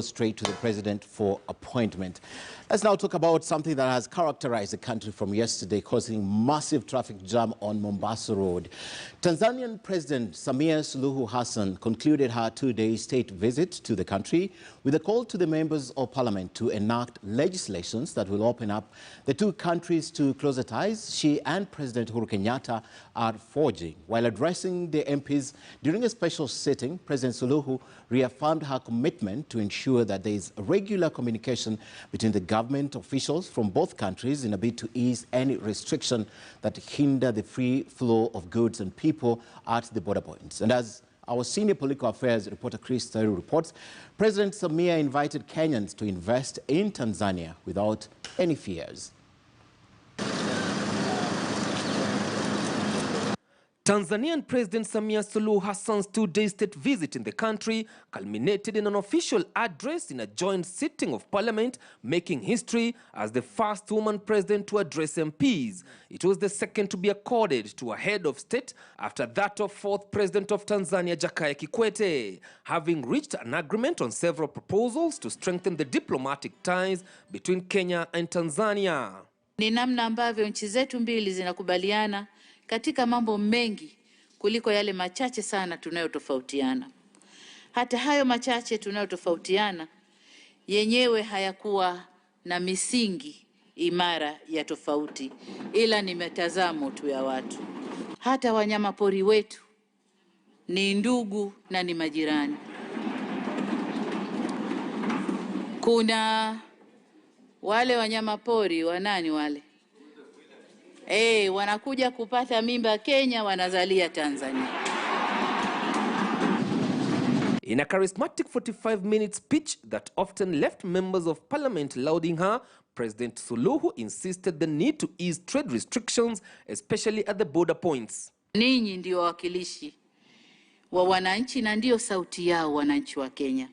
straight to the president for appointment. Let's now talk about something that has characterized the country from yesterday, causing massive traffic jam on Mombasa Road. Tanzanian President Samia Suluhu Hassan concluded her two-day state visit to the country with a call to the members of parliament to enact legislations that will open up the two countries to closer ties she and President Uhuru Kenyatta are forging. While addressing the MPs during a special sitting, President Suluhu reaffirmed her commitment to ensure that there is regular communication between the government officials from both countries in a bid to ease any restriction that hinder the free flow of goods and people at the border points. And as our senior political affairs reporter Chris Thairu reports, President Samia invited Kenyans to invest in Tanzania without any fears. Tanzanian President Samia Suluhu Hassan's two-day state visit in the country culminated in an official address in a joint sitting of parliament, making history as the first woman president to address MPs. It was the second to be accorded to a head of state after that of fourth president of Tanzania, Jakaya Kikwete, having reached an agreement on several proposals to strengthen the diplomatic ties between Kenya and Tanzania. Ni namna ambavyo nchi zetu mbili zinakubaliana katika mambo mengi kuliko yale machache sana tunayotofautiana. Hata hayo machache tunayotofautiana yenyewe hayakuwa na misingi imara ya tofauti, ila ni mitazamo tu ya watu. Hata wanyama pori wetu ni ndugu na ni majirani. Kuna wale wanyama pori wanani wale? Wanakuja kupata mimba Kenya, wanazalia Tanzania. In a charismatic 45-minute speech that often left members of parliament lauding her, President Suluhu insisted the need to ease trade restrictions, especially at the border points. Ninyi ndio wawakilishi wa wananchi na ndio sauti yao wananchi wa Kenya.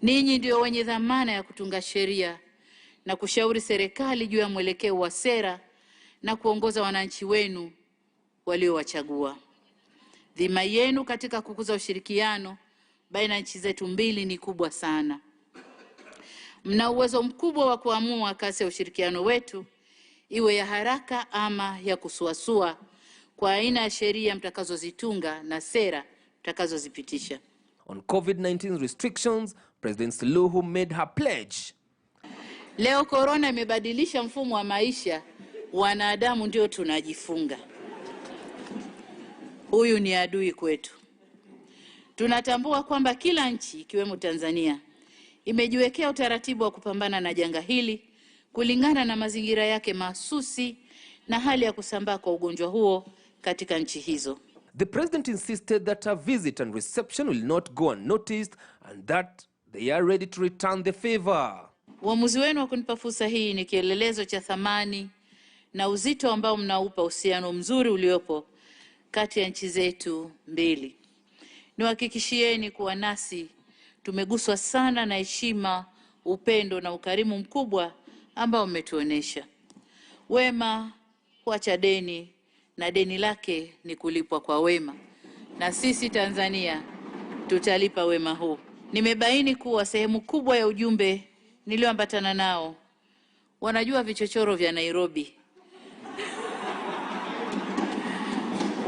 Ninyi ndio wenye dhamana ya kutunga sheria na kushauri serikali juu ya mwelekeo wa sera na kuongoza wananchi wenu waliowachagua. Dhima yenu katika kukuza ushirikiano baina ya nchi zetu mbili ni kubwa sana. Mna uwezo mkubwa wa kuamua kasi ya ushirikiano wetu, iwe ya haraka ama ya kusuasua, kwa aina ya sheria mtakazozitunga na sera mtakazozipitisha. On COVID-19 restrictions, President Suluhu made her pledge. Leo corona imebadilisha mfumo wa maisha, wanadamu ndio tunajifunga. Huyu ni adui kwetu. Tunatambua kwamba kila nchi ikiwemo Tanzania imejiwekea utaratibu wa kupambana na janga hili kulingana na mazingira yake mahsusi na hali ya kusambaa kwa ugonjwa huo katika nchi hizo. The president insisted that her visit and reception will not go unnoticed and that they are ready to return the favor. Uamuzi wenu wa kunipa fursa hii ni kielelezo cha thamani na uzito ambao mnaupa uhusiano mzuri uliopo kati ya nchi zetu mbili. Niwahakikishieni kuwa nasi tumeguswa sana na heshima, upendo na ukarimu mkubwa ambao mmetuonesha. Wema huacha deni na deni lake ni kulipwa kwa wema. Na sisi Tanzania tutalipa wema huu. Nimebaini kuwa sehemu kubwa ya ujumbe nilioambatana nao wanajua vichochoro vya Nairobi.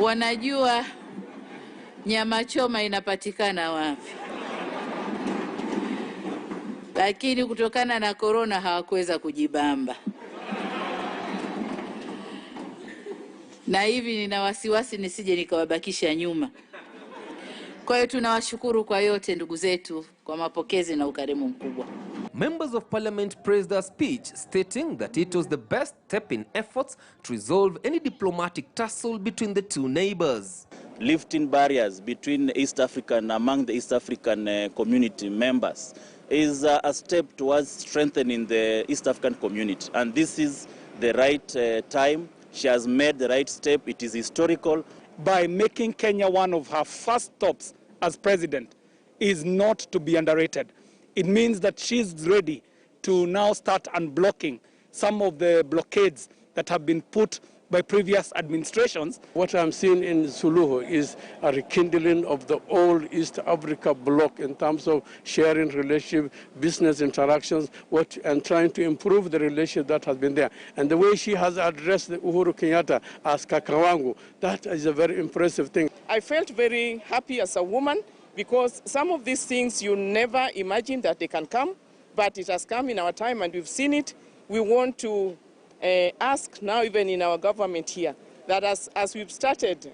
Wanajua nyama choma inapatikana wapi. Lakini kutokana na corona hawakuweza kujibamba. Na hivi nina wasiwasi nisije nikawabakisha nyuma. Kwa hiyo tunawashukuru kwa yote ndugu zetu kwa mapokezi na ukarimu mkubwa. Members of parliament praised her speech, stating that it was the best step in efforts to resolve any diplomatic tussle between the two neighbors. Lifting barriers between among the East African community members is a step towards strengthening the East African community. And this is the right time. She has made the right step. It is historical. By making Kenya one of her first stops as president is not to be underrated. It means that she's ready to now start unblocking some of the blockades that have been put by previous administrations. What I'm seeing in Suluhu is a rekindling of the old East Africa bloc in terms of sharing relationship, business interactions, and trying to improve the relationship that has been there. And the way she has addressed the Uhuru Kenyatta as Kakawangu, that is a very impressive thing. I felt very happy as a woman because some of these things you never imagined that they can come, but it has come in our time and we've seen it. We want to ask now, even in our government here, that as we've started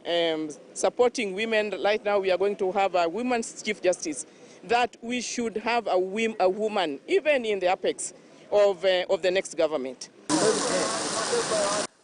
supporting women, right now we are going to have a women's chief justice, that we should have a woman, even in the apex of the next government.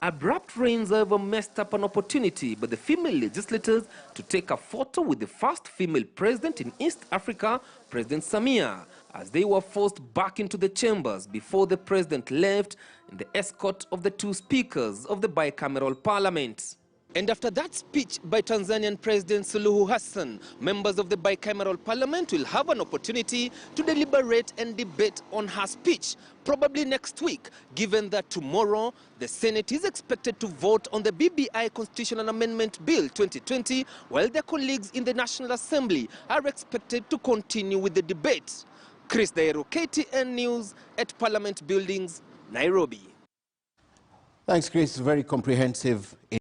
Abrupt rains, however, messed up an opportunity by the female legislators to take a photo with the first female president in East Africa, President Samia, as they were forced back into the chambers before the president left in the escort of the two speakers of the bicameral parliament. And after that speech by Tanzanian President Suluhu Hassan, members of the bicameral parliament will have an opportunity to deliberate and debate on her speech, probably next week, given that tomorrow the Senate is expected to vote on the BBI Constitutional Amendment Bill 2020, while their colleagues in the National Assembly are expected to continue with the debate. Chris Thairu, KTN News at Parliament Buildings, Nairobi. Thanks, Chris. Very comprehensive.